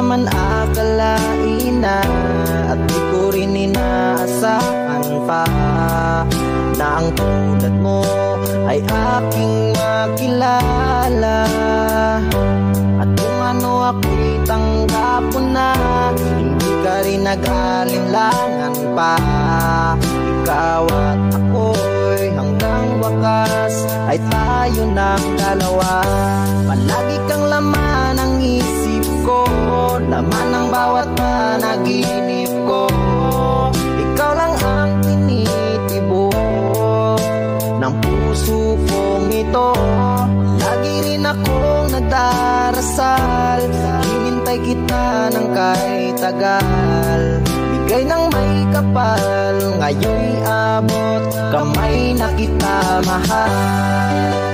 naman akalain na, at di ko rin inaasahan pa, na ang tulad mo ay aking makilala. At kung ano ako'y tanggap mo na, hindi ka rin nag-alinlangan pa. Ikaw at ako'y hanggang wakas ay tayo ng dalawa. Palagi kang laman ng isip ko, laman ng bawat panaginip ko. Ikaw lang ang tinitibok ng puso kong ito. Lagi rin akong nagdarasal, hinintay kita ng kahit tagal. Bigay ng may kapal, ngayon'y abot kamay na kita mahal.